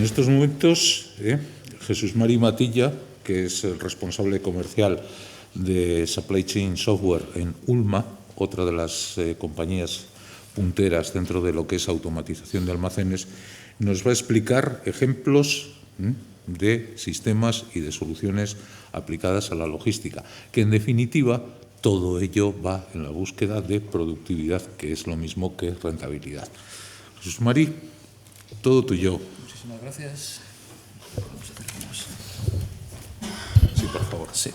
estos momentos, Jesús Mari Matilla, que es el responsable comercial de Supply Chain Software en Ulma, otra de las compañías punteras dentro de lo que es automatización de almacenes, nos va a explicar ejemplos de sistemas y de soluciones aplicadas a la logística, que en definitiva todo ello va en la búsqueda de productividad, que es lo mismo que rentabilidad. Jesús Mari, todo tuyo. Muchísimas gracias. Sí, por favor. Sí.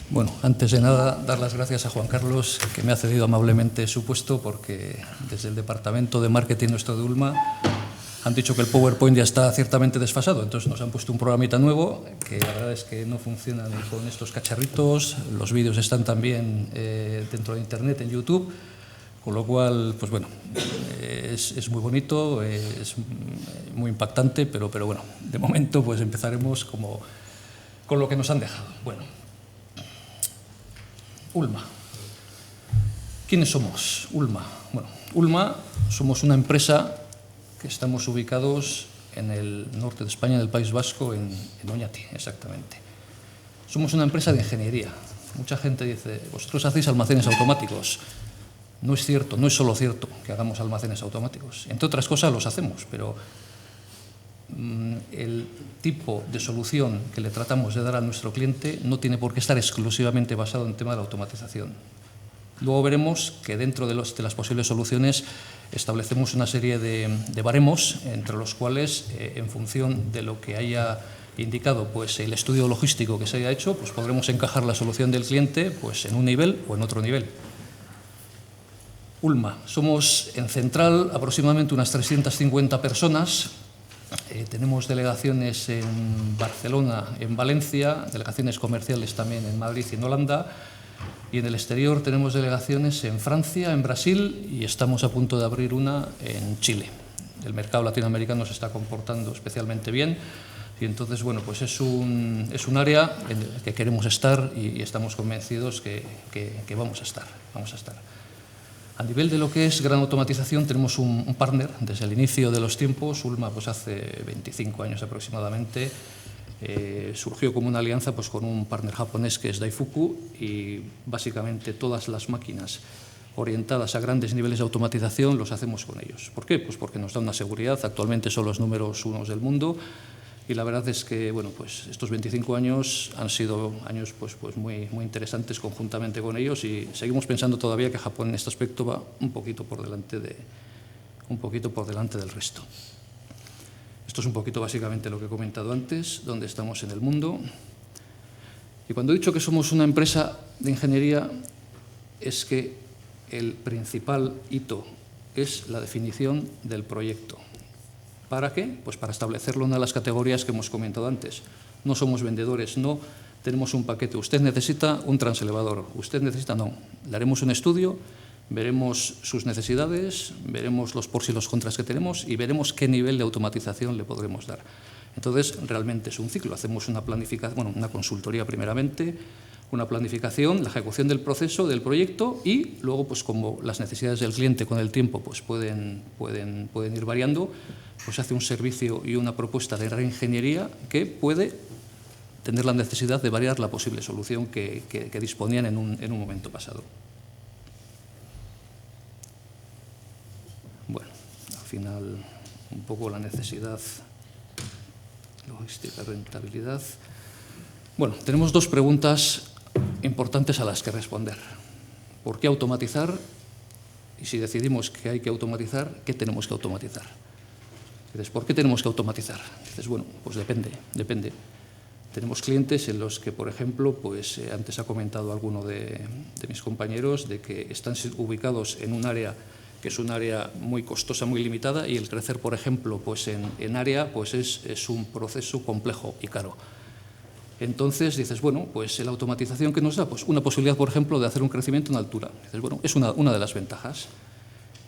Bueno, antes de nada, dar las gracias a Juan Carlos, que me ha cedido amablemente su puesto, porque desde el Departamento de Marketing nuestro de Ulma han dicho que el PowerPoint ya está ciertamente desfasado, entonces nos han puesto un programita nuevo, que la verdad es que no funciona ni con estos cacharritos, los vídeos están también dentro de Internet, en YouTube, con lo cual, pues bueno, es muy bonito, es muy impactante, pero bueno, de momento pues empezaremos con lo que nos han dejado. Bueno, Ulma. ¿Quiénes somos? Ulma. Bueno, Ulma somos una empresa que estamos ubicados en el norte de España, en el País Vasco, en Oñati, exactamente. Somos una empresa de ingeniería. Mucha gente dice, vosotros hacéis almacenes automáticos. No es cierto, no es solo cierto que hagamos almacenes automáticos. Entre otras cosas los hacemos, pero el tipo de solución que le tratamos de dar a nuestro cliente no tiene por qué estar exclusivamente basado en el tema de la automatización. Luego veremos que dentro de las posibles soluciones establecemos una serie de baremos, entre los cuales, en función de lo que haya indicado pues, el estudio logístico que se haya hecho, pues podremos encajar la solución del cliente pues, en un nivel o en otro nivel. Ulma, somos en central aproximadamente unas 350 personas. Tenemos delegaciones en Barcelona, en Valencia, delegaciones comerciales también en Madrid y en Holanda. Y en el exterior tenemos delegaciones en Francia, en Brasil y estamos a punto de abrir una en Chile. El mercado latinoamericano se está comportando especialmente bien y entonces, bueno, pues es un área en el que queremos estar y estamos convencidos que vamos a estar. A nivel de lo que es gran automatización tenemos un partner desde el inicio de los tiempos. Ulma pues hace 25 años aproximadamente surgió como una alianza pues, con un partner japonés que es Daifuku y básicamente todas las máquinas orientadas a grandes niveles de automatización los hacemos con ellos. ¿Por qué? Pues porque nos da una seguridad. Actualmente son los números unos del mundo y la verdad es que bueno, pues estos 25 años han sido años pues muy interesantes conjuntamente con ellos y seguimos pensando todavía que Japón en este aspecto va un poquito por delante del resto. Esto es un poquito básicamente lo que he comentado antes, dónde estamos en el mundo. Y cuando he dicho que somos una empresa de ingeniería, es que el principal hito es la definición del proyecto. ¿Para qué? Pues para establecerlo en una de las categorías que hemos comentado antes. No somos vendedores, no tenemos un paquete. Usted necesita un transelevador, usted necesita, no. Le haremos un estudio, veremos sus necesidades, veremos los pros y los contras que tenemos y veremos qué nivel de automatización le podremos dar. Entonces, realmente es un ciclo. Hacemos una planificación, bueno, una consultoría primeramente, una planificación, la ejecución del proceso, del proyecto y luego, pues como las necesidades del cliente con el tiempo pues, pueden ir variando, pues hace un servicio y una propuesta de reingeniería que puede tener la necesidad de variar la posible solución que disponían en un momento pasado. Bueno, al final, un poco la necesidad, logística, rentabilidad. Bueno, tenemos dos preguntas importantes a las que responder. ¿Por qué automatizar? Y si decidimos que hay que automatizar, ¿qué tenemos que automatizar? Dices, ¿por qué tenemos que automatizar? Dices, bueno, pues depende. Tenemos clientes en los que, por ejemplo, pues antes ha comentado alguno de mis compañeros de que están ubicados en un área que es un área muy costosa, muy limitada, y el crecer, por ejemplo, pues en área pues es un proceso complejo y caro. Entonces dices, bueno, pues la automatización que nos da, pues una posibilidad, por ejemplo, de hacer un crecimiento en altura. Dices, bueno, es una de las ventajas.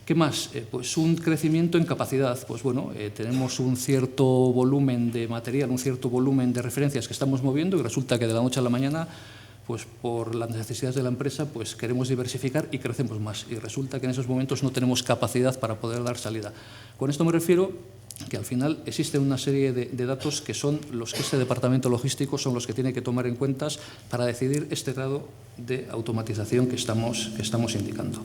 ¿Qué más? Pues un crecimiento en capacidad. Pues bueno, tenemos un cierto volumen de material, un cierto volumen de referencias que estamos moviendo y resulta que de la noche a la mañana, pues por las necesidades de la empresa, pues queremos diversificar y crecemos más. Y resulta que en esos momentos no tenemos capacidad para poder dar salida. Con esto me refiero que al final existe una serie de datos que son los que este departamento logístico son los que tiene que tomar en cuenta para decidir este grado de automatización que estamos indicando.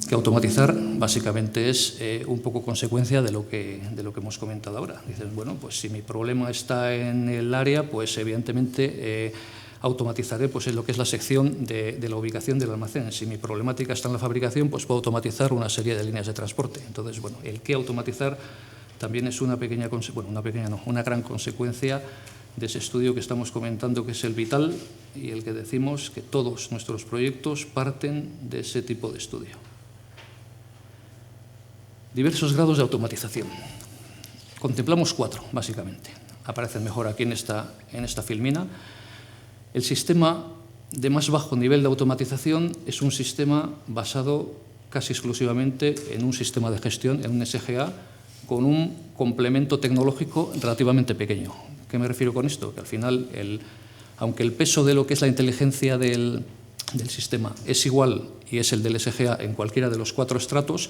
Que automatizar básicamente es un poco consecuencia de lo que hemos comentado ahora. Dices, bueno, pues si mi problema está en el área, pues evidentemente automatizaré pues, en lo que es la sección de la ubicación del almacén. Si mi problemática está en la fabricación, pues puedo automatizar una serie de líneas de transporte. Entonces, bueno, el qué automatizar también es una gran consecuencia de ese estudio que estamos comentando, que es el vital, y el que decimos que todos nuestros proyectos parten de ese tipo de estudio. Diversos grados de automatización. Contemplamos 4, básicamente. Aparecen mejor aquí en esta filmina. El sistema de más bajo nivel de automatización es un sistema basado casi exclusivamente en un sistema de gestión, en un SGA, con un complemento tecnológico relativamente pequeño. ¿Qué me refiero con esto? Que al final, aunque el peso de lo que es la inteligencia del sistema es igual y es el del SGA en cualquiera de los 4 estratos,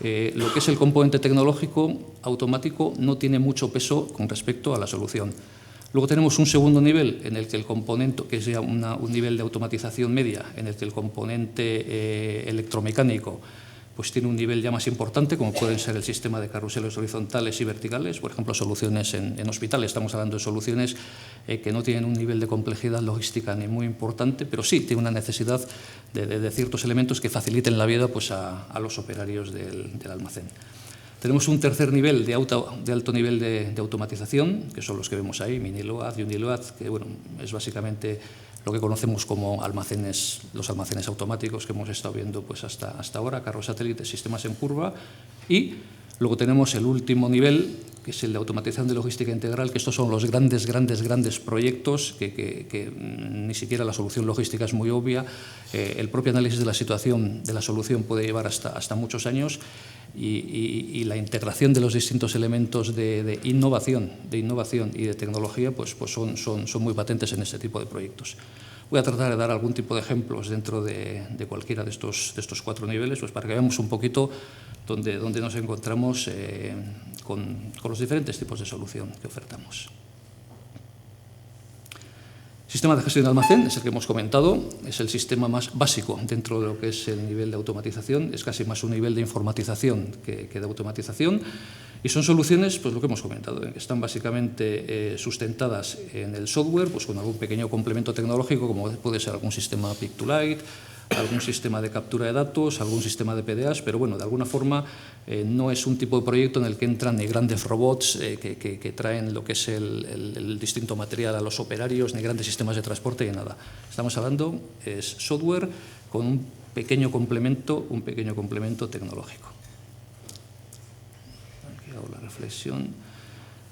lo que es el componente tecnológico automático no tiene mucho peso con respecto a la solución. Luego tenemos un segundo nivel en el que el componente, que es ya un nivel de automatización media, en el que el componente electromecánico pues tiene un nivel ya más importante, como pueden ser el sistema de carruseles horizontales y verticales, por ejemplo, soluciones en hospitales. Estamos hablando de soluciones que no tienen un nivel de complejidad logística ni muy importante, pero sí tienen una necesidad de ciertos elementos que faciliten la vida pues, a los operarios del almacén. Tenemos un tercer nivel de alto nivel de automatización, que son los que vemos ahí, Miniload y Uniload, que bueno, es básicamente lo que conocemos como los almacenes automáticos que hemos estado viendo pues, hasta ahora, carros satélites, sistemas en curva. Y luego tenemos el último nivel, que es el de automatización de logística integral, que estos son los grandes proyectos que ni siquiera la solución logística es muy obvia. El propio análisis de la situación de la solución puede llevar hasta muchos años. Y la integración de los distintos elementos de innovación y de tecnología pues son muy patentes en este tipo de proyectos. Voy a tratar de dar algún tipo de ejemplos dentro de cualquiera de estos 4 niveles, pues para que veamos un poquito dónde nos encontramos con los diferentes tipos de solución que ofertamos. Sistema de gestión de almacén es el que hemos comentado, es el sistema más básico dentro de lo que es el nivel de automatización, es casi más un nivel de informatización que de automatización, y son soluciones, pues lo que hemos comentado, que están básicamente sustentadas en el software, pues con algún pequeño complemento tecnológico, como puede ser algún sistema Pick-to-Light, algún sistema de captura de datos, algún sistema de PDAs, pero bueno, de alguna forma no es un tipo de proyecto en el que entran ni grandes robots que traen lo que es el distinto material a los operarios, ni grandes sistemas de transporte, ni nada. Estamos hablando es software con un pequeño complemento tecnológico. Aquí hago la reflexión.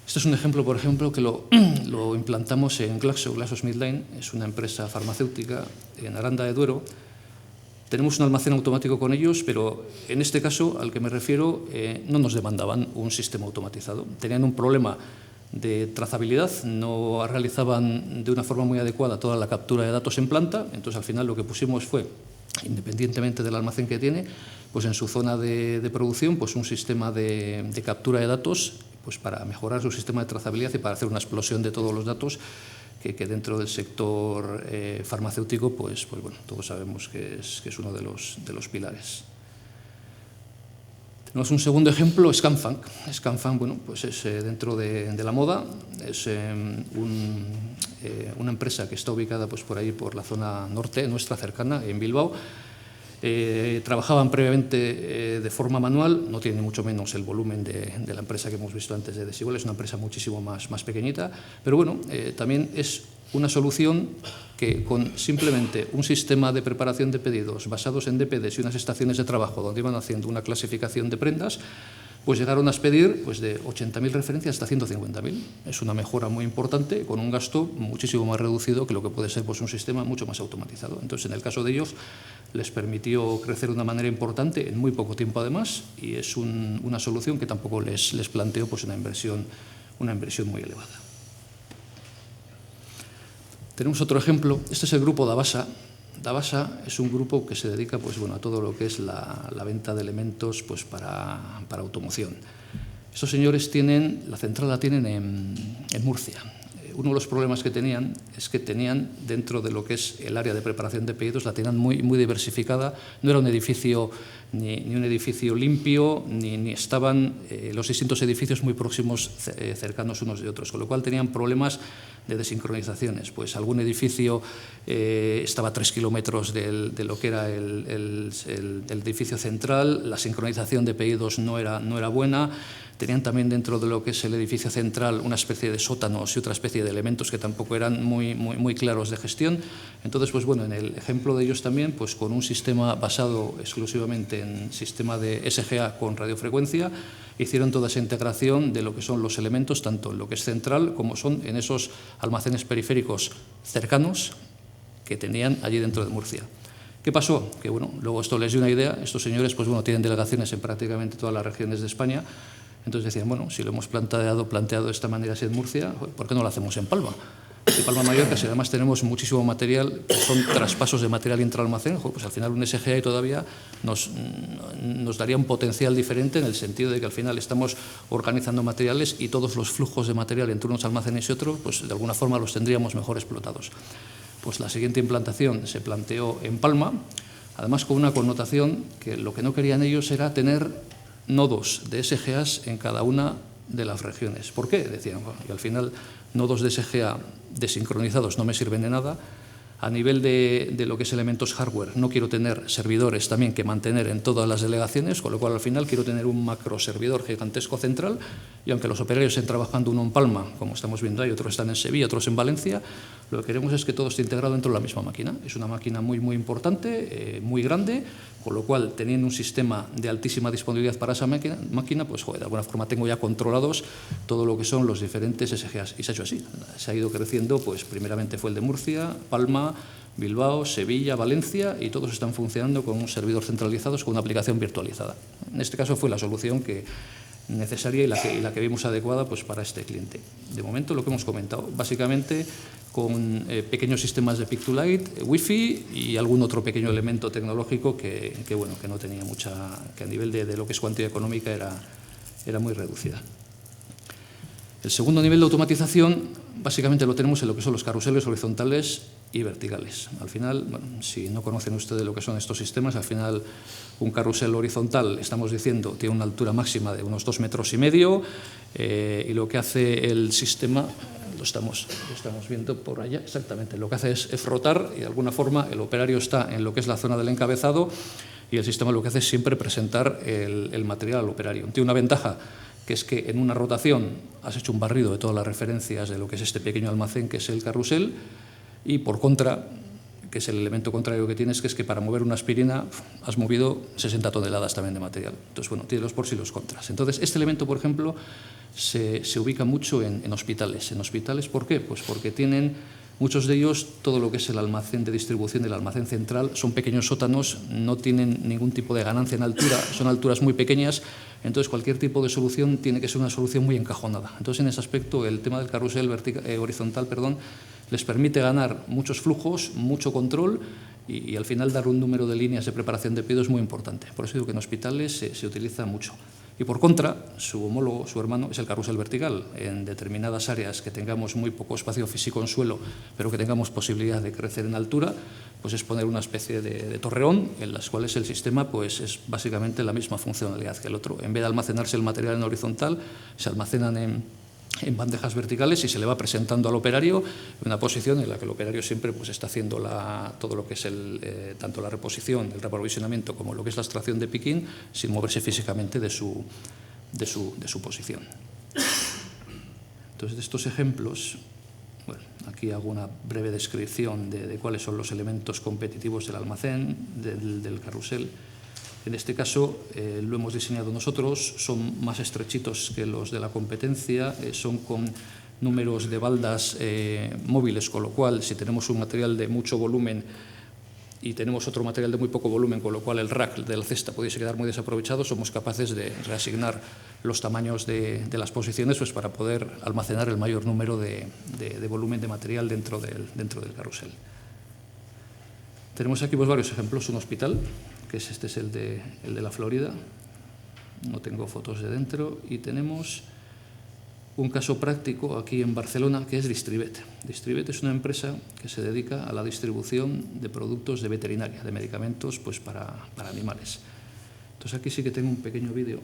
Este es un ejemplo, por ejemplo, que lo implantamos en GlaxoSmithKline, es una empresa farmacéutica en Aranda de Duero. Tenemos un almacén automático con ellos, pero en este caso, al que me refiero, no nos demandaban un sistema automatizado. Tenían un problema de trazabilidad, no realizaban de una forma muy adecuada toda la captura de datos en planta, entonces al final lo que pusimos fue, independientemente del almacén que tiene, pues en su zona de producción, pues un sistema de captura de datos pues para mejorar su sistema de trazabilidad y para hacer una explosión de todos los datos que dentro del sector farmacéutico, pues bueno, todos sabemos que es uno de los pilares. Tenemos un segundo ejemplo, Scanfunk. Scanfunk, bueno, pues es dentro de la moda, es una empresa que está ubicada pues por ahí, por la zona norte nuestra, cercana, en Bilbao. Trabajaban previamente de forma manual, no tiene mucho menos el volumen de la empresa que hemos visto antes de Desigual, es una empresa muchísimo más pequeñita, pero bueno, también es una solución que con simplemente un sistema de preparación de pedidos basados en DPDs y unas estaciones de trabajo donde iban haciendo una clasificación de prendas, pues llegaron a expedir pues de 80.000 referencias hasta 150.000. Es una mejora muy importante con un gasto muchísimo más reducido que lo que puede ser pues, un sistema mucho más automatizado. Entonces, en el caso de ellos, les permitió crecer de una manera importante en muy poco tiempo además, y es una solución que tampoco les planteó pues, una inversión muy elevada. Tenemos otro ejemplo, este es el grupo Dabasa. Dabasa es un grupo que se dedica pues, bueno, a todo lo que es la venta de elementos pues, para automoción. Estos señores la central la tienen en Murcia. Uno de los problemas que tenían es que tenían dentro de lo que es el área de preparación de pedidos, la tenían muy diversificada. No era un edificio ni un edificio limpio, ni estaban los distintos edificios muy próximos, cercanos unos de otros, con lo cual tenían problemas de desincronizaciones. Pues algún edificio estaba a 3 kilómetros de lo que era el edificio central, la sincronización de pedidos no era buena. Tenían también dentro de lo que es el edificio central una especie de sótanos y otra especie de elementos que tampoco eran muy claros de gestión. Entonces, pues bueno, en el ejemplo de ellos también, pues con un sistema basado exclusivamente en sistema de SGA con radiofrecuencia, hicieron toda esa integración de lo que son los elementos, tanto en lo que es central como son en esos almacenes periféricos cercanos que tenían allí dentro de Murcia. ¿Qué pasó? Que bueno, luego esto les dio una idea. Estos señores, pues bueno, tienen delegaciones en prácticamente todas las regiones de España. Entonces decían, bueno, si lo hemos planteado de esta manera así en Murcia, ¿por qué no lo hacemos en Palma? En Palma Mallorca, si además tenemos muchísimo material, que son traspasos de material intraalmacén, pues al final un SGA todavía nos daría un potencial diferente en el sentido de que al final estamos organizando materiales y todos los flujos de material entre unos almacenes y otros, pues de alguna forma los tendríamos mejor explotados. Pues la siguiente implantación se planteó en Palma, además con una connotación que lo que no querían ellos era tener nodos de SGAs en cada una de las regiones. ¿Por qué? Decían, bueno, y al final nodos de SGA desincronizados no me sirven de nada. A nivel de lo que es elementos hardware, no quiero tener servidores también que mantener en todas las delegaciones, con lo cual al final quiero tener un macro servidor gigantesco central, y aunque los operarios estén trabajando uno en Palma, como estamos viendo ahí, otros están en Sevilla, otros en Valencia, lo que queremos es que todo esté integrado dentro de la misma máquina. Es una máquina muy importante, muy grande, con lo cual, teniendo un sistema de altísima disponibilidad para esa máquina, pues joder, de alguna forma tengo ya controlados todo lo que son los diferentes SGAs. Y se ha hecho así. Se ha ido creciendo, pues primeramente fue el de Murcia, Palma, Bilbao, Sevilla, Valencia, y todos están funcionando con un servidor centralizado, con una aplicación virtualizada. En este caso fue la solución necesaria y la que vimos adecuada pues, para este cliente. De momento, lo que hemos comentado, básicamente con pequeños sistemas de Pick-to-Light, Wi-Fi y algún otro pequeño elemento tecnológico que no tenía mucha, que a nivel de lo que es cuantía económica era muy reducida. El segundo nivel de automatización básicamente lo tenemos en lo que son los carruseles horizontales y verticales. Al final, bueno, si no conocen ustedes lo que son estos sistemas, al final un carrusel horizontal, estamos diciendo, tiene una altura máxima de unos 2,5 metros y lo que hace el sistema, lo estamos viendo por allá, exactamente, lo que hace es frotar y de alguna forma el operario está en lo que es la zona del encabezado y el sistema lo que hace es siempre presentar el material al operario. Tiene una ventaja, que es que en una rotación has hecho un barrido de todas las referencias de lo que es este pequeño almacén que es el carrusel, y por contra, que es el elemento contrario que tienes, que es que para mover una aspirina has movido 60 toneladas también de material. Entonces, bueno, tiene los pros y los contras. Entonces, este elemento, por ejemplo, se ubica mucho en hospitales. ¿En hospitales por qué? Pues porque tienen muchos de ellos todo lo que es el almacén de distribución y el almacén central, son pequeños sótanos, no tienen ningún tipo de ganancia en altura, son alturas muy pequeñas, entonces cualquier tipo de solución tiene que ser una solución muy encajonada. Entonces, en ese aspecto, el tema del carrusel horizontal, les permite ganar muchos flujos, mucho control y al final dar un número de líneas de preparación de pedidos muy importante. Por eso digo que en hospitales se utiliza mucho. Y por contra, su homólogo, su hermano, es el carrusel vertical. En determinadas áreas que tengamos muy poco espacio físico en suelo, pero que tengamos posibilidad de crecer en altura, pues es poner una especie de torreón en las cuales el sistema pues es básicamente la misma funcionalidad que el otro. En vez de almacenarse el material en horizontal, se almacenan en bandejas verticales y se le va presentando al operario en una posición en la que el operario siempre pues, está haciendo todo lo que es tanto la reposición, el reaprovisionamiento como lo que es la extracción de piquín sin moverse físicamente de su posición. Entonces, de estos ejemplos, bueno, aquí hago una breve descripción de cuáles son los elementos competitivos del almacén, del carrusel. En este caso lo hemos diseñado nosotros, son más estrechitos que los de la competencia, son con números de baldas móviles, con lo cual si tenemos un material de mucho volumen y tenemos otro material de muy poco volumen, con lo cual el rack de la cesta pudiese quedar muy desaprovechado, somos capaces de reasignar los tamaños de las posiciones pues, para poder almacenar el mayor número de volumen de material dentro del carrusel. Tenemos aquí pues, varios ejemplos. Un hospital, que este es el de la Florida. No tengo fotos de dentro. Y tenemos un caso práctico aquí en Barcelona, que es Distrivet. Distrivet es una empresa que se dedica a la distribución de productos de veterinaria, de medicamentos pues, para animales. Entonces aquí sí que tengo un pequeño vídeo.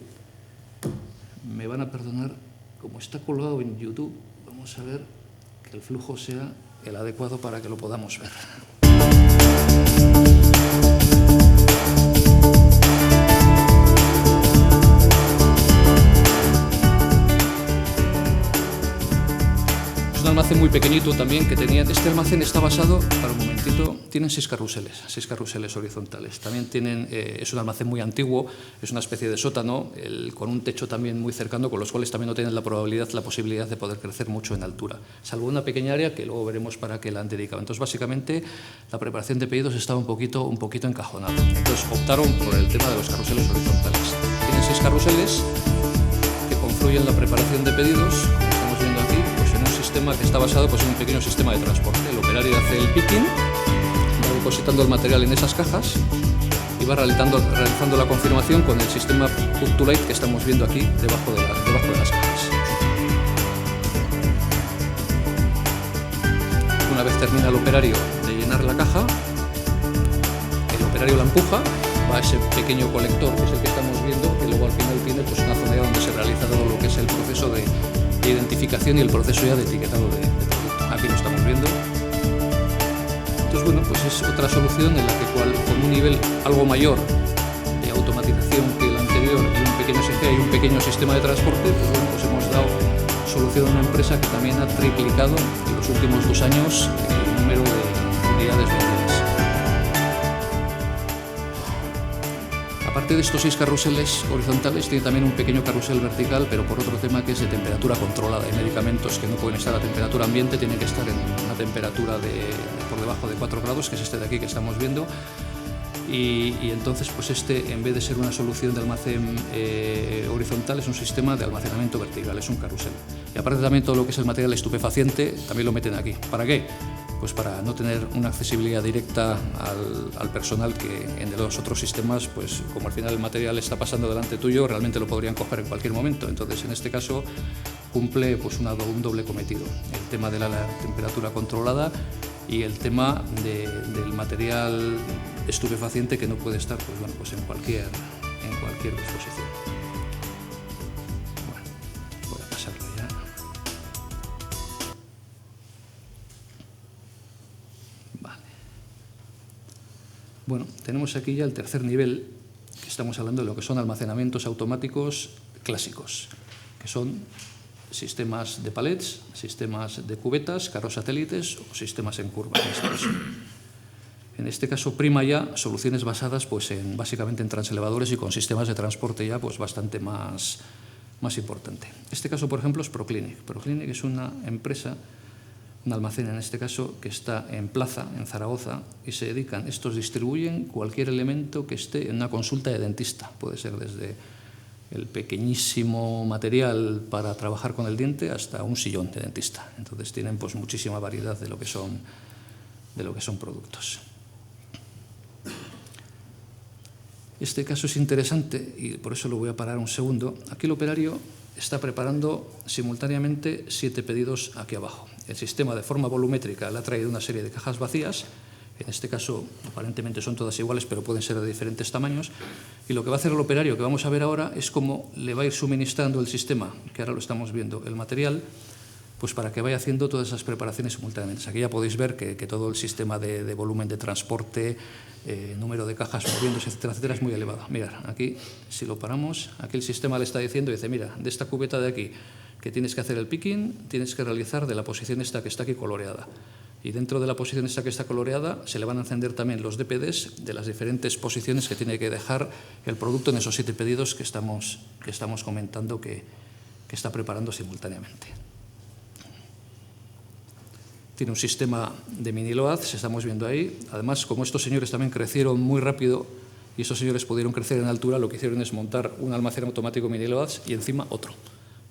Me van a perdonar, como está colgado en YouTube, vamos a ver que el flujo sea el adecuado para que lo podamos ver. Es un almacén muy pequeñito también que tenía. Este almacén está basado, para un momentito, tienen 6 carruseles horizontales. También tienen, es un almacén muy antiguo, es una especie de sótano, con un techo también muy cercano, con los cuales también no tienen la posibilidad de poder crecer mucho en altura, salvo una pequeña área que luego veremos para qué la han dedicado. Entonces, básicamente, la preparación de pedidos estaba un poquito encajonada. Entonces, optaron por el tema de los carruseles horizontales. Tienen 6 carruseles que confluyen la preparación de pedidos, como estamos viendo aquí, pues en un sistema que está basado pues, en un pequeño sistema de transporte. El operario hace el picking, va depositando el material en esas cajas y va realizando la confirmación con el sistema Pull-to-Light que estamos viendo aquí debajo de las cajas. Una vez termina el operario de llenar la caja, el operario la empuja, va a ese pequeño colector que es el que estamos viendo, que luego al final tiene pues, una zona donde se realiza todo lo que es el proceso de identificación y el proceso ya de etiquetado de producto. Aquí lo estamos viendo. Entonces, bueno, pues es otra solución en la que con un nivel algo mayor de automatización que el anterior y un pequeño SG y un pequeño sistema de transporte, pues bueno, pues hemos dado solución a una empresa que también ha triplicado en los últimos 2 años el número de unidades vendidas. Aparte de estos 6 carruseles horizontales, tiene también un pequeño carrusel vertical, pero por otro tema que es de temperatura controlada. Hay medicamentos que no pueden estar a temperatura ambiente, tienen que estar en una temperatura por debajo de 4 grados, que es este de aquí que estamos viendo. Y entonces, pues en vez de ser una solución de almacén horizontal, es un sistema de almacenamiento vertical, es un carrusel. Y aparte también todo lo que es el material estupefaciente, también lo meten aquí. ¿Para qué? Pues para no tener una accesibilidad directa al personal que en los otros sistemas, pues como al final el material está pasando delante tuyo, realmente lo podrían coger en cualquier momento. Entonces, en este caso, cumple pues, un doble cometido. El tema de la temperatura controlada y el tema del material estupefaciente que no puede estar pues, bueno, pues en cualquier disposición. Bueno, voy a pasarlo ya. Vale. Bueno, tenemos aquí ya el tercer nivel, que estamos hablando de lo que son almacenamientos automáticos clásicos, que son sistemas de palets, sistemas de cubetas, carros satélites o sistemas en curva. En este caso prima ya soluciones basadas pues, básicamente en transelevadores y con sistemas de transporte ya pues, bastante más importante. Este caso, por ejemplo, es Proclinic. Proclinic es una empresa, un almacén en este caso, que está en Plaza, en Zaragoza, y se dedican, estos distribuyen cualquier elemento que esté en una consulta de dentista. Puede ser desde el pequeñísimo material para trabajar con el diente hasta un sillón de dentista. Entonces tienen pues, muchísima variedad de lo que son productos. Este caso es interesante y por eso lo voy a parar un segundo. Aquí el operario está preparando simultáneamente 7 pedidos aquí abajo. El sistema de forma volumétrica le ha traído una serie de cajas vacías. En este caso, aparentemente son todas iguales, pero pueden ser de diferentes tamaños. Y lo que va a hacer el operario, que vamos a ver ahora, es cómo le va a ir suministrando el sistema, que ahora lo estamos viendo, el material, pues para que vaya haciendo todas esas preparaciones simultáneamente. Aquí ya podéis ver que todo el sistema de volumen de transporte, número de cajas moviéndose, etcétera, etcétera, es muy elevado. Mirad, aquí, si lo paramos, aquí el sistema le está diciendo, dice, mira, de esta cubeta de aquí, que tienes que hacer el picking, tienes que realizar de la posición esta que está aquí coloreada. Y dentro de la posición esta que está coloreada se le van a encender también los DPDs de las diferentes posiciones que tiene que dejar el producto en esos 7 pedidos que estamos comentando que está preparando simultáneamente. Tiene un sistema de mini loads, estamos viendo ahí. Además, como estos señores también crecieron muy rápido y estos señores pudieron crecer en altura, lo que hicieron es montar un almacén automático mini loads y encima otro.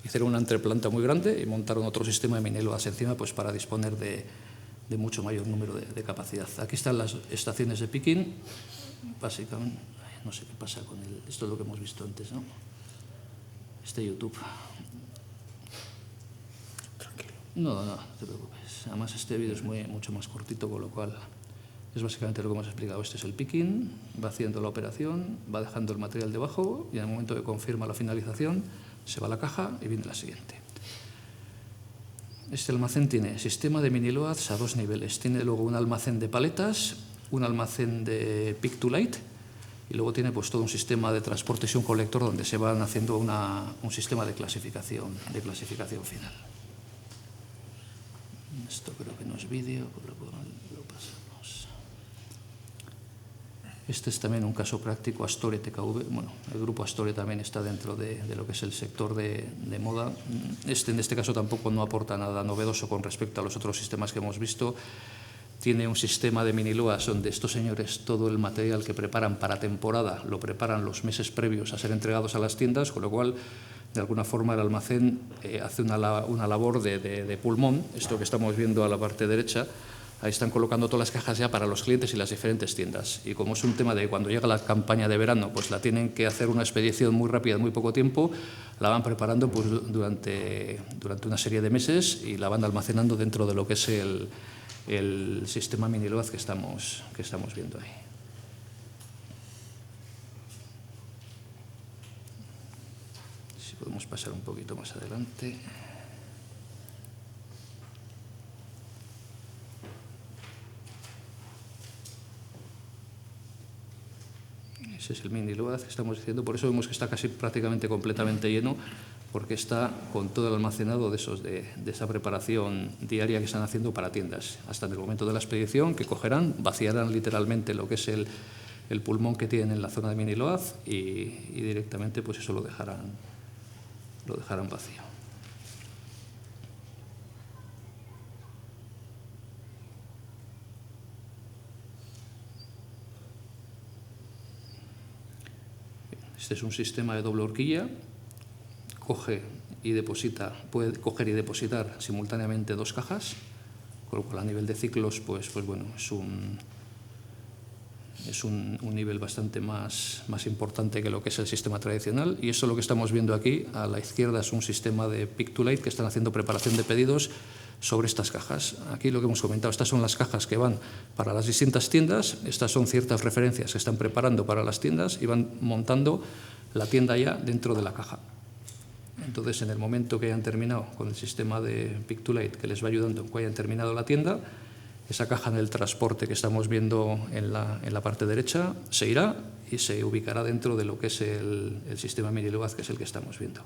Hicieron una entreplanta muy grande y montaron otro sistema de mini loads encima pues, para disponer de mucho mayor número de capacidad. Aquí están las estaciones de picking, básicamente. No sé qué pasa con esto es lo que hemos visto antes, ¿no? YouTube. Tranquilo. No te preocupes. Además, este vídeo es mucho más cortito, con lo cual es básicamente lo que hemos explicado. Este es el picking, va haciendo la operación, va dejando el material debajo y en el momento que confirma la finalización, se va a la caja y viene la siguiente. Este almacén tiene sistema de mini loads a 2 niveles. Tiene luego un almacén de paletas, un almacén de pick to light y luego tiene pues todo un sistema de transporte y un colector donde se van haciendo un sistema de clasificación final. Esto creo que no es vídeo, lo pasamos. Este es también un caso práctico, Astore TKV. Bueno, el grupo Astore también está dentro de lo que es el sector de moda. En este caso tampoco no aporta nada novedoso con respecto a los otros sistemas que hemos visto. Tiene un sistema de mini loas donde estos señores todo el material que preparan para temporada lo preparan los meses previos a ser entregados a las tiendas, con lo cual de alguna forma el almacén hace una labor de pulmón. Esto que estamos viendo a la parte derecha, ahí están colocando todas las cajas ya para los clientes y las diferentes tiendas. Y como es un tema de cuando llega la campaña de verano, pues la tienen que hacer una expedición muy rápida en muy poco tiempo, la van preparando pues, durante una serie de meses y la van almacenando dentro de lo que es el sistema mini load que estamos viendo ahí. Si podemos pasar un poquito más adelante. Ese es el mini load que estamos diciendo, por eso vemos que está casi prácticamente completamente lleno, porque está con todo el almacenado de esa preparación diaria que están haciendo para tiendas. Hasta en el momento de la expedición, que cogerán, vaciarán literalmente lo que es el pulmón que tienen en la zona de mini load y directamente pues eso lo dejarán vacío. Este es un sistema de doble horquilla. Puede coger y depositar simultáneamente 2 cajas, con lo cual a nivel de ciclos pues bueno, es un nivel bastante más importante que lo que es el sistema tradicional. Y eso lo que estamos viendo aquí a la izquierda es un sistema de pick to light que están haciendo preparación de pedidos sobre estas cajas. Aquí lo que hemos comentado, estas son las cajas que van para las distintas tiendas, estas son ciertas referencias que están preparando para las tiendas y van montando la tienda ya dentro de la caja. Entonces, en el momento que hayan terminado con el sistema de pick to light que les va ayudando, que hayan terminado la tienda, esa caja en el transporte que estamos viendo en la parte derecha se irá y se ubicará dentro de lo que es el sistema mini load, que es el que estamos viendo.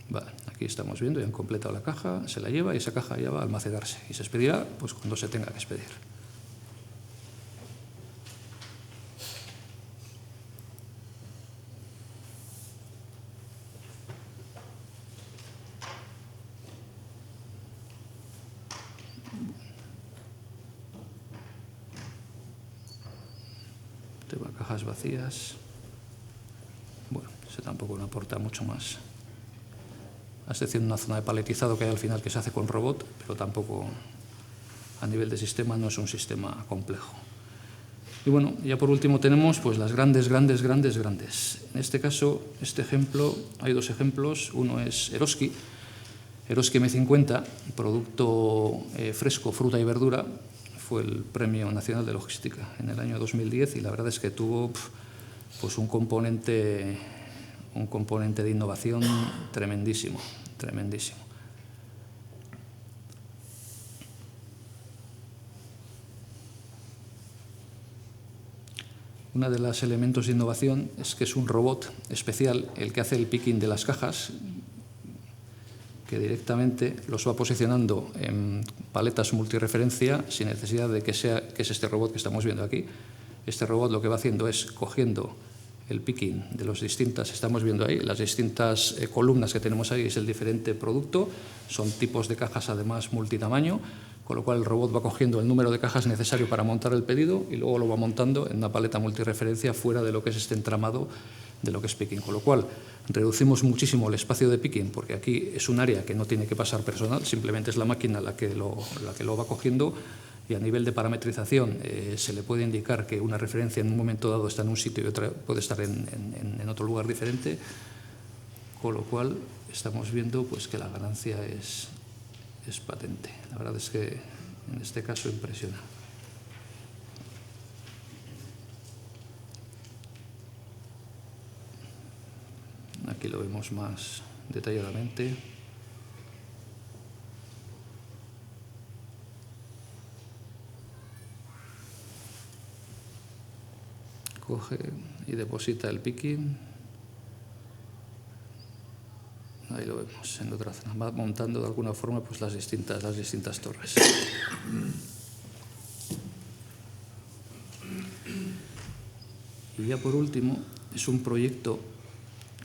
Vale, aquí estamos viendo, ya han completado la caja, se la lleva y esa caja ya va a almacenarse y se expedirá pues, cuando se tenga que expedir. Tema cajas vacías. Bueno, ese tampoco no aporta mucho más. A excepción de una zona de paletizado que hay al final que se hace con robot, pero tampoco a nivel de sistema no es un sistema complejo. Y bueno, ya por último tenemos pues las grandes. En este caso, este ejemplo, hay 2 ejemplos. Uno es Eroski M50, producto fresco, fruta y verdura. Fue el Premio Nacional de Logística en el año 2010 y la verdad es que tuvo pues un componente de innovación tremendísimo. Uno de los elementos de innovación es que es un robot especial el que hace el picking de las cajas, que directamente los va posicionando en paletas multireferencia sin necesidad de que es este robot que estamos viendo aquí. Este robot lo que va haciendo es cogiendo el picking de las distintas columnas que tenemos ahí, es el diferente producto, son tipos de cajas además multitamaño, con lo cual el robot va cogiendo el número de cajas necesario para montar el pedido y luego lo va montando en una paleta multireferencia fuera de lo que es este entramado de lo que es picking, con lo cual reducimos muchísimo el espacio de picking, porque aquí es un área que no tiene que pasar personal, simplemente es la máquina la que lo va cogiendo, y a nivel de parametrización se le puede indicar que una referencia en un momento dado está en un sitio y otra puede estar en otro lugar diferente, con lo cual estamos viendo pues, que la ganancia es patente. La verdad es que en este caso impresiona. Aquí lo vemos más detalladamente. Coge y deposita el picking. Ahí lo vemos, en otra zona. Va montando de alguna forma pues, las distintas torres. Y ya por último, es un proyecto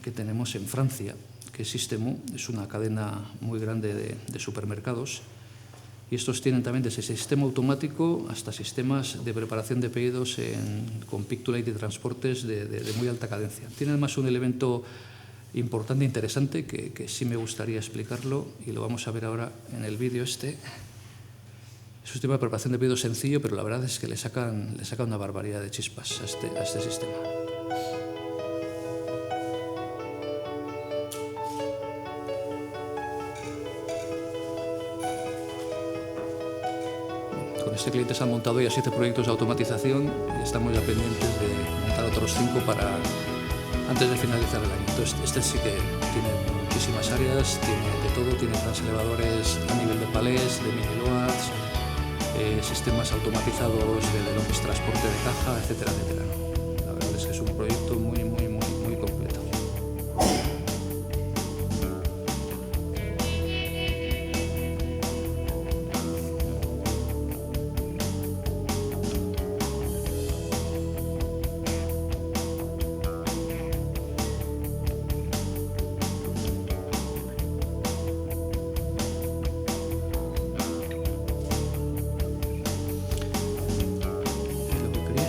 que tenemos en Francia, que es Système U, es una cadena muy grande de supermercados, y estos tienen también desde sistema automático hasta sistemas de preparación de pedidos con pick-to-light y transportes de muy alta cadencia. Tienen además un elemento importante e interesante que sí me gustaría explicarlo, y lo vamos a ver ahora en el vídeo este. Es un sistema de preparación de pedidos sencillo, pero la verdad es que le saca una barbaridad de chispas a este sistema. Con este cliente se han montado ya 7 proyectos de automatización y estamos ya pendientes de montar otros 5 antes de finalizar el año. Entonces, este sí que tiene muchísimas áreas, tiene de todo, tiene transelevadores a nivel de palés, de mini-loads, sistemas automatizados de lo que es transporte de caja, etcétera, etcétera. La verdad es que es un proyecto muy completo.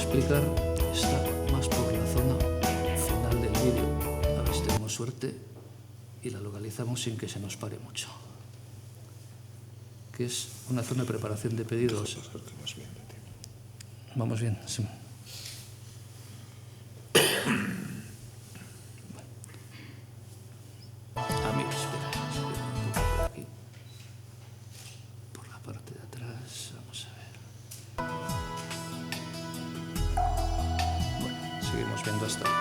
Explicar está más por la zona final del vídeo, a ver si tenemos suerte y la localizamos sin que se nos pare mucho, que es una zona de preparación de pedidos. Vamos bien, sí. Espera, un poco por aquí, por la parte de atrás, vamos a ver. Seguimos viendo hasta ahí.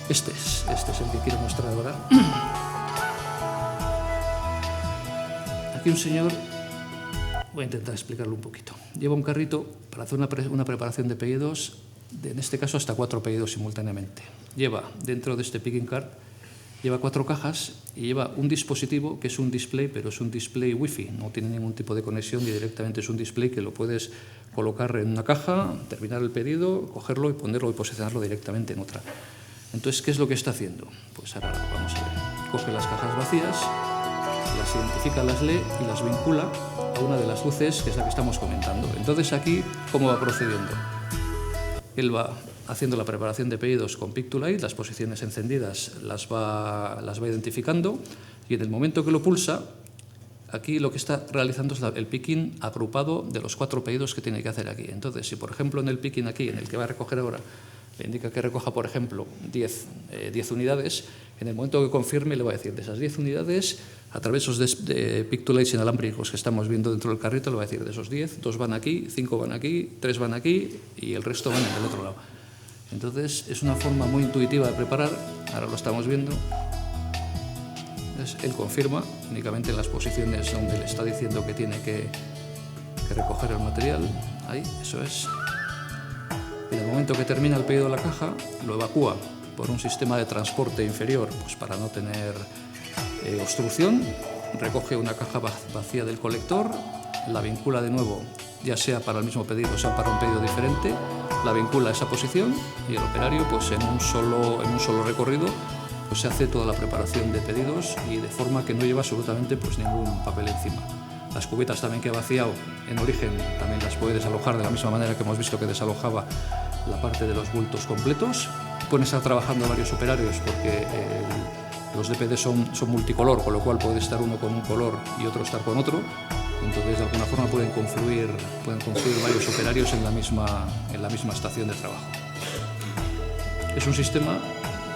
Este es el que quiero mostrar ahora. Aquí un señor, voy a intentar explicarlo un poquito. Lleva un carrito para hacer una preparación de pedidos, en este caso hasta 4 pedidos simultáneamente. Lleva dentro de este picking cart, lleva 4 cajas y lleva un dispositivo que es un display, pero es un display wifi, no tiene ningún tipo de conexión y directamente es un display que lo puedes colocar en una caja, terminar el pedido, cogerlo y ponerlo y posicionarlo directamente en otra. Entonces, ¿qué es lo que está haciendo? Pues ahora vamos a ver. Coge las cajas vacías, las identifica, las lee y las vincula a una de las luces que es la que estamos comentando. Entonces aquí, ¿cómo va procediendo? Él va haciendo la preparación de pedidos con Pick-to-Light, las posiciones encendidas las va identificando y en el momento que lo pulsa, aquí lo que está realizando es el picking agrupado de los 4 pedidos que tiene que hacer aquí. Entonces, si por ejemplo en el picking aquí, en el que va a recoger ahora, le indica que recoja, por ejemplo, 10 unidades, en el momento que confirme le va a decir de esas 10 unidades, a través de Pick-to-Lights inalámbricos que estamos viendo dentro del carrito, le va a decir de esos 10, 2 van aquí, 5 van aquí, 3 van aquí y el resto van en el otro lado. Entonces es una forma muy intuitiva de preparar, ahora lo estamos viendo. Entonces, él confirma únicamente en las posiciones donde le está diciendo que tiene que recoger el material, ahí, eso es. En el momento que termina el pedido de la caja, lo evacúa por un sistema de transporte inferior, pues para no tener obstrucción, recoge una caja vacía del colector, la vincula de nuevo, ya sea para el mismo pedido o sea para un pedido diferente, la vincula a esa posición y el operario pues en un solo recorrido pues se hace toda la preparación de pedidos y de forma que no lleva absolutamente pues ningún papel encima. Las cubetas también que ha vaciado en origen también las puede desalojar de la misma manera que hemos visto que desalojaba la parte de los bultos completos. Pueden estar trabajando varios operarios porque los DPD son multicolor, con lo cual puede estar uno con un color y otro estar con otro. Entonces, de alguna forma pueden confluir varios operarios en la misma estación de trabajo. Es un sistema,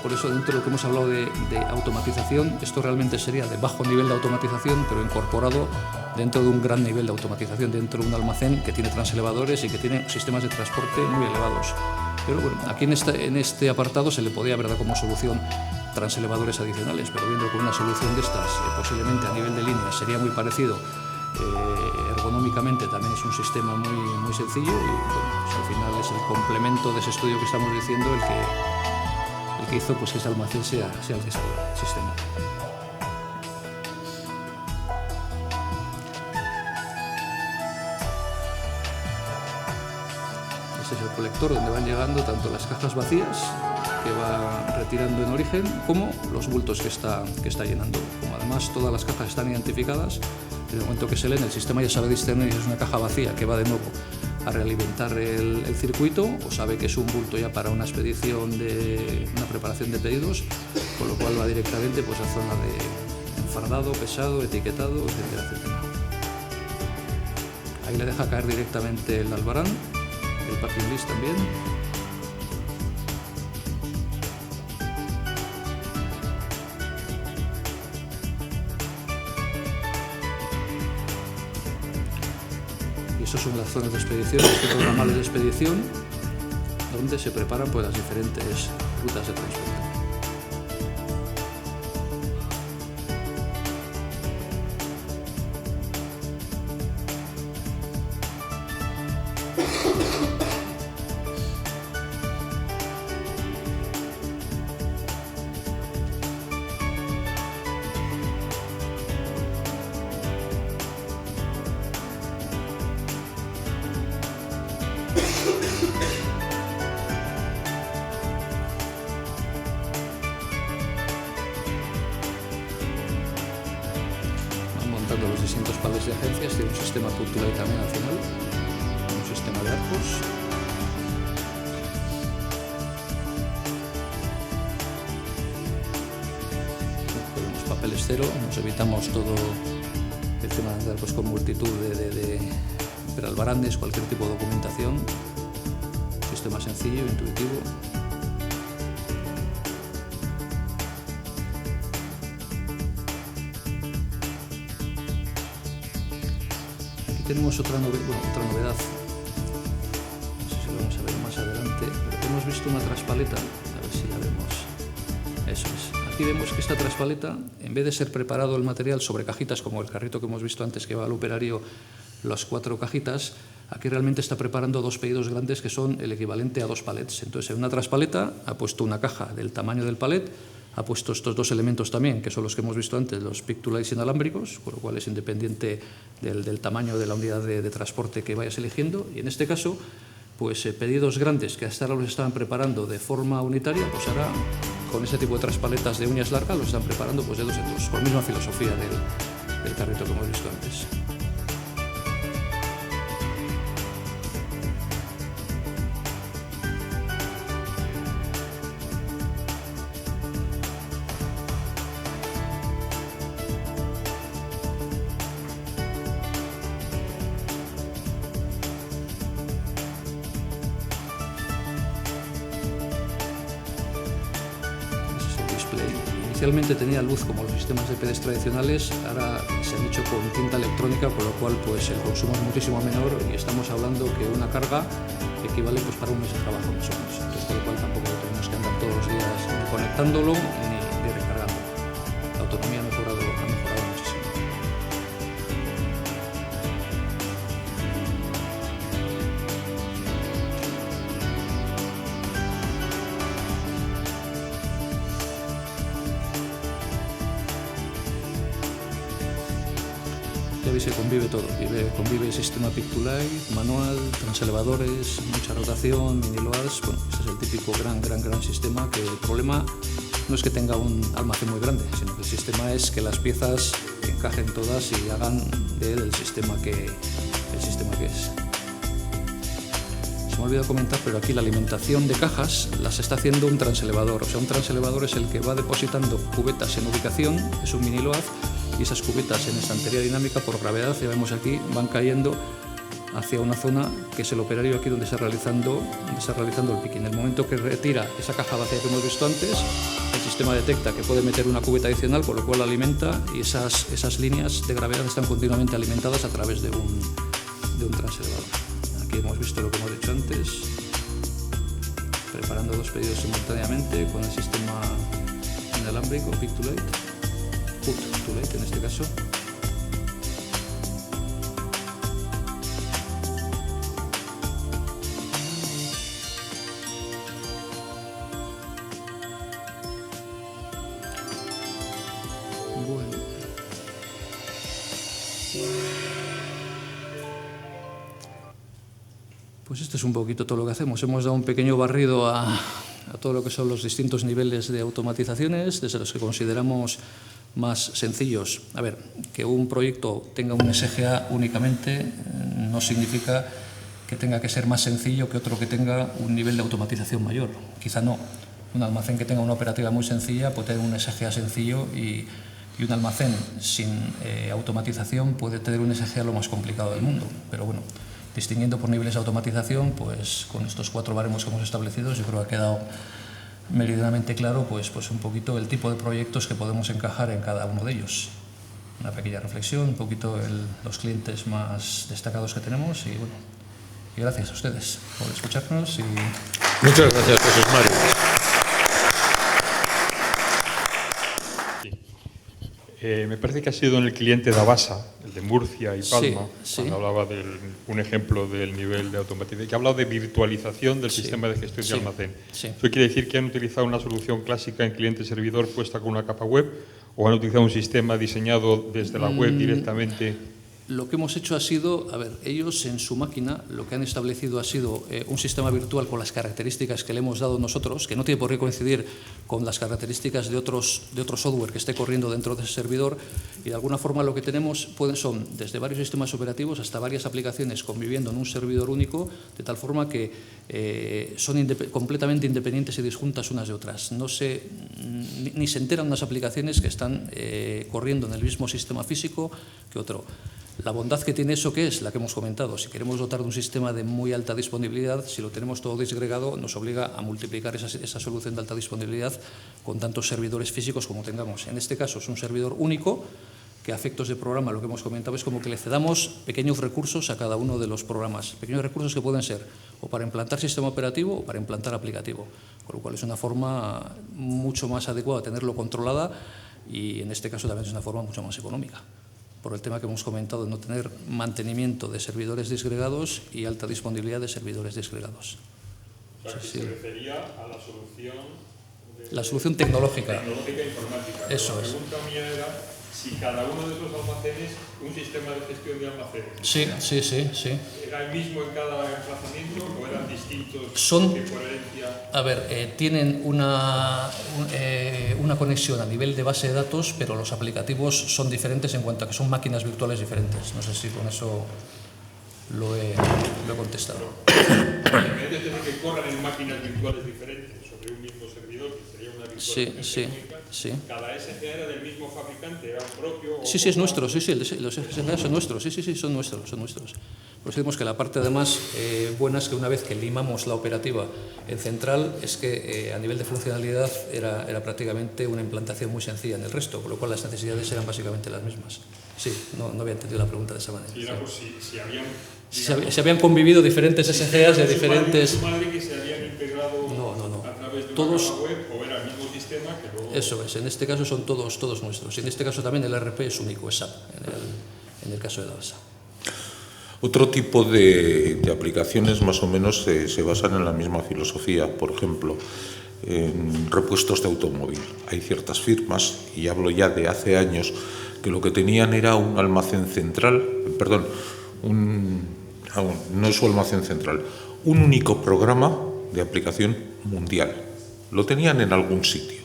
por eso dentro de lo que hemos hablado de automatización, esto realmente sería de bajo nivel de automatización, pero incorporado dentro de un gran nivel de automatización, dentro de un almacén que tiene transelevadores y que tiene sistemas de transporte muy elevados. Pero bueno, aquí en este apartado se le podía haber dado como solución transelevadores adicionales, pero viendo que una solución de estas posiblemente a nivel de línea sería muy parecido, ergonómicamente también es un sistema muy sencillo y bueno, pues al final es el complemento de ese estudio que estamos diciendo el que hizo pues, que este almacén sea el que salga el sistema. Este es el colector donde van llegando tanto las cajas vacías que va retirando en origen como los bultos que está llenando. Como además todas las cajas están identificadas, en el momento que se leen el sistema ya sabe discernir si es una caja vacía que va de nuevo a realimentar el circuito o sabe que es un bulto ya para una expedición de una preparación de pedidos, con lo cual va directamente pues, a zona de enfardado, pesado, etiquetado, etcétera, etcétera. Ahí le deja caer directamente el albarán, el packing list también. Estas son las zonas de expedición, los programas de expedición, donde se preparan pues, las diferentes rutas de transporte. Los distintos palets de agencias tiene un sistema cultural también al final, un sistema de arcos. Ponemos papeles cero, nos evitamos todo el tema de andar pues, con multitud de albarandes, cualquier tipo de documentación. Sistema sencillo, intuitivo. Tenemos otra novedad, no sé si lo vamos a ver más adelante, pero hemos visto una traspaleta, a ver si la vemos, eso es. Aquí vemos que esta traspaleta, en vez de ser preparado el material sobre cajitas, como el carrito que hemos visto antes que va al operario, las 4 cajitas, aquí realmente está preparando 2 pedidos grandes que son el equivalente a 2 palets. Entonces, en una traspaleta ha puesto una caja del tamaño del palet, ha puesto estos 2 elementos también, que son los que hemos visto antes, los pictulites inalámbricos, con lo cual es independiente del tamaño de la unidad de transporte que vayas eligiendo. Y en este caso, pues pedidos grandes que hasta ahora los estaban preparando de forma unitaria, pues ahora con este tipo de traspaletas de uñas largas los están preparando pues de 2 en 2, por la misma filosofía del carrito que hemos visto antes. Inicialmente tenía luz como los sistemas de DPD tradicionales, ahora se han hecho con tinta electrónica, con lo cual pues, el consumo es muchísimo menor y estamos hablando que una carga equivale pues, para un mes de trabajo más o menos. Entonces, por lo cual tampoco tenemos que andar todos los días ni conectándolo ni recargándolo. La autonomía ha mejorado muchísimo. veis que convive todo. Convive el sistema Pick-to-Light, manual, transelevadores, mucha rotación, mini loads. Bueno, ese es el típico gran sistema, que el problema no es que tenga un almacén muy grande, sino que el sistema es que las piezas encajen todas y hagan de él el sistema que es. Se me ha olvidado comentar, pero aquí la alimentación de cajas las está haciendo un transelevador. O sea, un transelevador es el que va depositando cubetas en ubicación, es un mini load, y esas cubetas en estantería dinámica por gravedad, ya vemos aquí, van cayendo hacia una zona que es el operario aquí donde se está realizando el picking. En el momento que retira esa caja vacía que hemos visto antes, el sistema detecta que puede meter una cubeta adicional, con lo cual la alimenta, y esas líneas de gravedad están continuamente alimentadas a través de un transelevador. Aquí hemos visto lo que hemos dicho antes, preparando 2 pedidos simultáneamente con el sistema inalámbrico Pick-to-Light, Put-to-Light en este caso. Bueno. Pues esto es un poquito todo lo que hacemos. Hemos dado un pequeño barrido a todo lo que son los distintos niveles de automatizaciones, desde los que consideramos más sencillos. A ver, que un proyecto tenga un SGA únicamente no significa que tenga que ser más sencillo que otro que tenga un nivel de automatización mayor. Quizá no. Un almacén que tenga una operativa muy sencilla puede tener un SGA sencillo, y un almacén sin automatización puede tener un SGA lo más complicado del mundo. Pero bueno, distinguiendo por niveles de automatización, pues con estos 4 baremos que hemos establecido, yo creo que ha quedado meridianamente claro pues un poquito el tipo de proyectos que podemos encajar en cada uno de ellos. Una pequeña reflexión, un poquito los clientes más destacados que tenemos, y bueno, y gracias a ustedes por escucharnos. Muchas gracias, Jesús Mari. Me parece que ha sido en el cliente de Avasa, el de Murcia y Palma, cuando hablaba de un ejemplo del nivel de automatización, que ha hablado de virtualización del sistema de gestión de almacén. ¿Eso quiere decir que han utilizado una solución clásica en cliente-servidor puesta con una capa web, o han utilizado un sistema diseñado desde la web directamente? Lo que hemos hecho ha sido, ellos en su máquina lo que han establecido ha sido un sistema virtual con las características que le hemos dado nosotros, que no tiene por qué coincidir con las características de otro software que esté corriendo dentro de ese servidor, y de alguna forma lo que tenemos son desde varios sistemas operativos hasta varias aplicaciones conviviendo en un servidor único, de tal forma que son completamente independientes y disjuntas unas de otras. No ni se enteran unas aplicaciones que están corriendo en el mismo sistema físico que otro. La bondad que tiene eso, ¿qué es? La que hemos comentado. Si queremos dotar de un sistema de muy alta disponibilidad, si lo tenemos todo disgregado, nos obliga a multiplicar esa solución de alta disponibilidad con tantos servidores físicos como tengamos. En este caso es un servidor único, que a efectos de programa, lo que hemos comentado, es como que le cedamos pequeños recursos a cada uno de los programas. Pequeños recursos que pueden ser o para implantar sistema operativo o para implantar aplicativo. Con lo cual es una forma mucho más adecuada de tenerlo controlada, y en este caso también es una forma mucho más económica, por el tema que hemos comentado, de no tener mantenimiento de servidores disgregados y alta disponibilidad de servidores disgregados. O sea, que se refería a la solución... La solución tecnológica. Tecnológica informática. Eso es. La pregunta mía era si cada uno de esos almacenes, un sistema de gestión de almacenes. Sí. ¿Era el mismo en cada emplazamiento o eran distintos? Son... por herencia? A ver, tienen una conexión a nivel de base de datos, pero los aplicativos son diferentes en cuanto a que son máquinas virtuales diferentes. No sé si con eso lo he contestado. En vez de tener que correr en máquinas virtuales diferentes sobre un mismo servidor, que sería una virtualización única, cada SGA era del mismo fabricante, era propio... Sí, es nuestro, los SGA son nuestros, son nuestros. Pues decimos que la parte además buena es que una vez que limamos la operativa en central, es que a nivel de funcionalidad era prácticamente una implantación muy sencilla en el resto, con lo cual las necesidades eran básicamente las mismas. Sí, no había entendido la pregunta de esa manera. Sí, era por si habían... Se habían convivido diferentes SGAs de diferentes... ¿Su madre que se habían integrado a través de una web, o era el mismo sistema que luego... Eso es, en este caso son todos nuestros. Y en este caso también el ERP es único, es SAP, en el caso de la Avasa. Otro tipo de aplicaciones más o menos se basan en la misma filosofía. Por ejemplo, en repuestos de automóvil. Hay ciertas firmas, y hablo ya de hace años, que lo que tenían era un almacén central, perdón, no es su almacén central, un único programa de aplicación mundial. Lo tenían en algún sitio.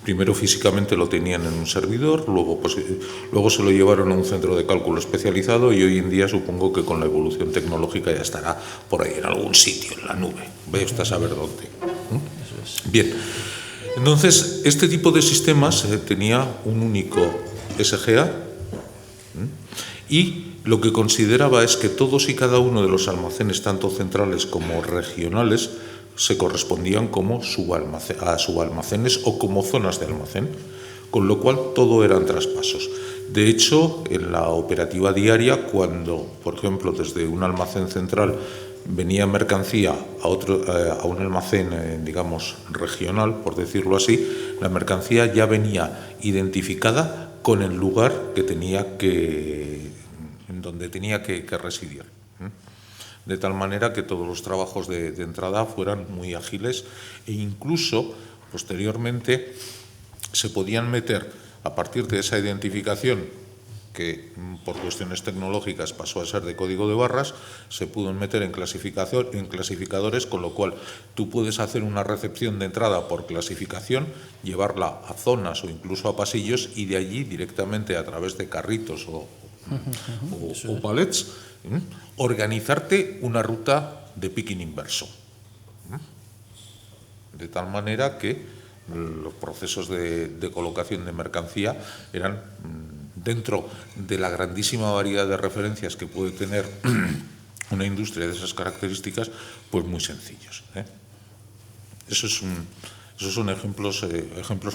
Primero físicamente lo tenían en un servidor, luego se lo llevaron a un centro de cálculo especializado y hoy en día supongo que con la evolución tecnológica ya estará por ahí en algún sitio, en la nube. Ve usted a saber dónde. Bien, entonces este tipo de sistemas tenía un único SGA y lo que consideraba es que todos y cada uno de los almacenes, tanto centrales como regionales, se correspondían como a subalmacenes o como zonas de almacén, con lo cual todo eran traspasos. De hecho, en la operativa diaria, cuando, por ejemplo, desde un almacén central venía mercancía a un almacén, digamos, regional, por decirlo así, la mercancía ya venía identificada con el lugar en donde tenía que residir. De tal manera que todos los trabajos de entrada fueran muy ágiles e incluso posteriormente se podían meter a partir de esa identificación que por cuestiones tecnológicas pasó a ser de código de barras, se pudo meter en clasificadores, con lo cual tú puedes hacer una recepción de entrada por clasificación, llevarla a zonas o incluso a pasillos y de allí directamente a través de carritos o palets, organizarte una ruta de picking inverso. De tal manera que los procesos de colocación de mercancía eran, dentro de la grandísima variedad de referencias que puede tener una industria de esas características, pues muy sencillos. Esos son ejemplos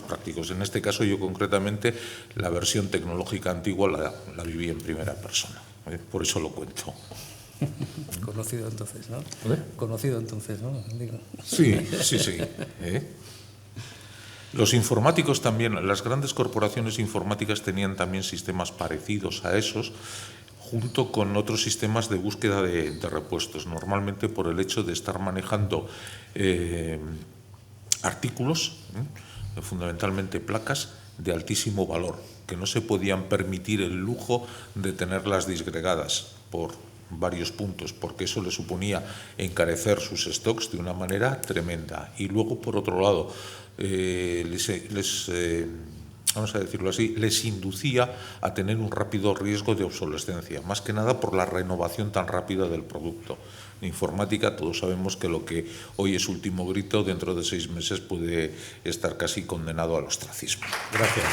prácticos. En este caso, yo concretamente, la versión tecnológica antigua la viví en primera persona. Por eso lo cuento. Conocido entonces, ¿no? Conocido entonces, ¿no? Digo. Sí. Los informáticos también, las grandes corporaciones informáticas tenían también sistemas parecidos a esos, junto con otros sistemas de búsqueda de repuestos, normalmente por el hecho de estar manejando artículos, fundamentalmente placas, de altísimo valor, que no se podían permitir el lujo de tenerlas disgregadas por varios puntos, porque eso le suponía encarecer sus stocks de una manera tremenda. Y luego, por otro lado, vamos a decirlo así, les inducía a tener un rápido riesgo de obsolescencia, más que nada por la renovación tan rápida del producto. En informática todos sabemos que lo que hoy es último grito, dentro de 6 meses puede estar casi condenado al ostracismo. Gracias.